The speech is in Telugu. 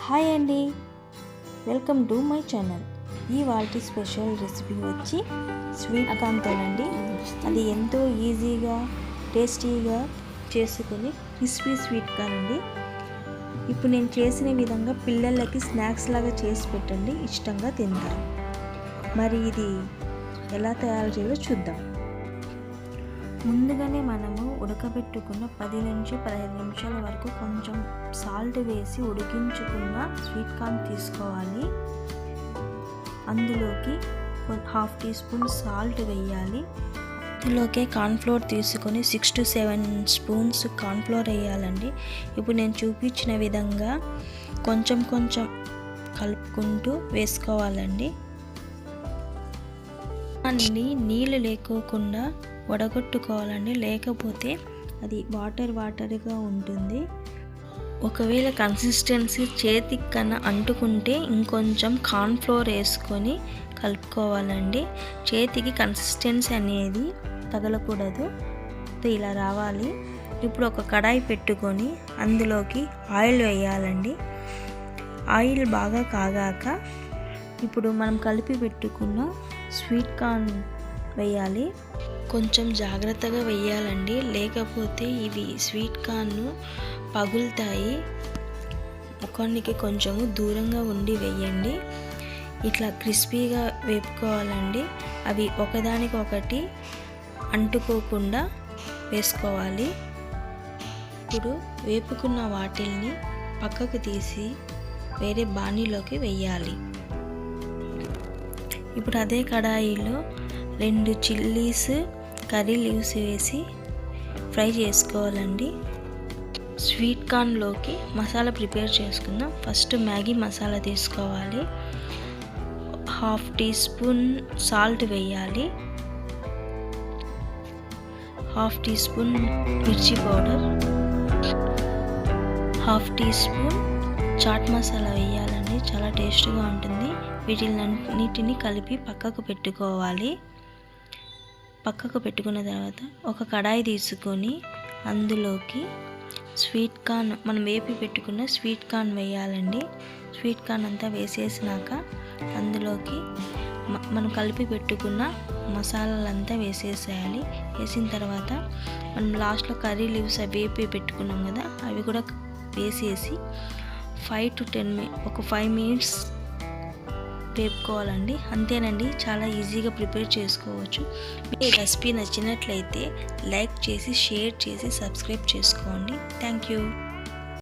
హాయ్ అండి, వెల్కమ్ టు మై ఛానల్. ఇవాల్టి స్పెషల్ రెసిపీ వచ్చి స్వీట్ కార్న్తోనండి. అది ఎంతో ఈజీగా టేస్టీగా చేసుకుని క్రిస్పీ స్వీట్ కార్న్ అండి. ఇప్పుడు నేను చేసిన విధంగా పిల్లలకి స్నాక్స్ లాగా చేసి పెట్టండి, ఇష్టంగా తింటారు. మరి ఇది ఎలా తయారు చేయాలో చూద్దాం. ముందుగానే మనము ఉడకబెట్టుకున్న 10 నుంచి 15 నిమిషాల వరకు కొంచెం సాల్ట్ వేసి ఉడికించుకున్న స్వీట్ కార్న్ తీసుకోవాలి. అందులోకి 1/2 టీ స్పూన్ సాల్ట్ వేయాలి. అందులోకే కార్న్ఫ్లోర్ తీసుకొని 6 to 7 స్పూన్స్ కార్న్ఫ్లోర్ వేయాలండి. ఇప్పుడు నేను చూపించిన విధంగా కొంచెం కొంచెం కలుపుకుంటూ వేసుకోవాలండి. నీళ్ళు లేకోకుండా వడగొట్టుకోవాలండి, లేకపోతే అది వాటర్గా ఉంటుంది. ఒకవేళ కన్సిస్టెన్సీ చేతికి కన్నా అంటుకుంటే ఇంకొంచెం కార్న్ఫ్లోర్ వేసుకొని కలుపుకోవాలండి. చేతికి కన్సిస్టెన్సీ అనేది తగలకూడదు, ఇలా రావాలి. ఇప్పుడు ఒక కడాయి పెట్టుకొని అందులోకి ఆయిల్ వేయాలండి. ఆయిల్ బాగా కాగాక ఇప్పుడు మనం కలిపి పెట్టుకున్న స్వీట్ కార్న్ వేయాలి. కొంచెం జాగ్రత్తగా వేయాలండి, లేకపోతే ఇవి స్వీట్ కార్న్ పగులుతాయి. ముఖానికి కొంచెము దూరంగా ఉండి వేయండి. ఇట్లా క్రిస్పీగా వేపుకోవాలండి. అవి ఒకదానికొకటి అంటుకోకుండా వేసుకోవాలి. ఇప్పుడు వేపుకున్న వాటిల్ని పక్కకు తీసి వేరే బాణీలోకి వేయాలి. ఇప్పుడు అదే కడాయిలో 2 చిల్లీస్, కర్రీ లీవ్స్ వేసి ఫ్రై చేసుకోవాలండి. స్వీట్ కార్న్లోకి మసాలా ప్రిపేర్ చేసుకుందాం. ఫస్ట్ మ్యాగీ మసాలా తీసుకోవాలి. 1/2 టీ స్పూన్ సాల్ట్ వేయాలి. 1/2 టీ స్పూన్ మిర్చి powder, 1/2 teaspoon chaat masala వేయాలండి. చాలా టేస్ట్గా ఉంటుంది. వీటినన్నిటిని కలిపి పక్కకు పెట్టుకోవాలి. పక్కకు పెట్టుకున్న తర్వాత ఒక కడాయి తీసుకొని అందులోకి స్వీట్ కార్న్, మనం వేపి పెట్టుకున్న స్వీట్ కార్న్ వేయాలండి. స్వీట్ కార్న్ అంతా వేసేసినాక అందులోకి మనం కలిపి పెట్టుకున్న మసాలాలంతా వేసేసేయాలి. వేసిన తర్వాత మనం లాస్ట్లో కర్రీ లీవ్స్ వేపి పెట్టుకున్నాం కదా, అవి కూడా వేసేసి 5 మినిట్స్ వేపుకోవాలండి. అంతేనండి, చాలా ఈజీగా ప్రిపేర్ చేసుకోవచ్చు. ఈ రెసిపీ నచ్చినట్లయితే లైక్ చేసి, షేర్ చేసి, సబ్స్క్రైబ్ చేసుకోండి. Thank you.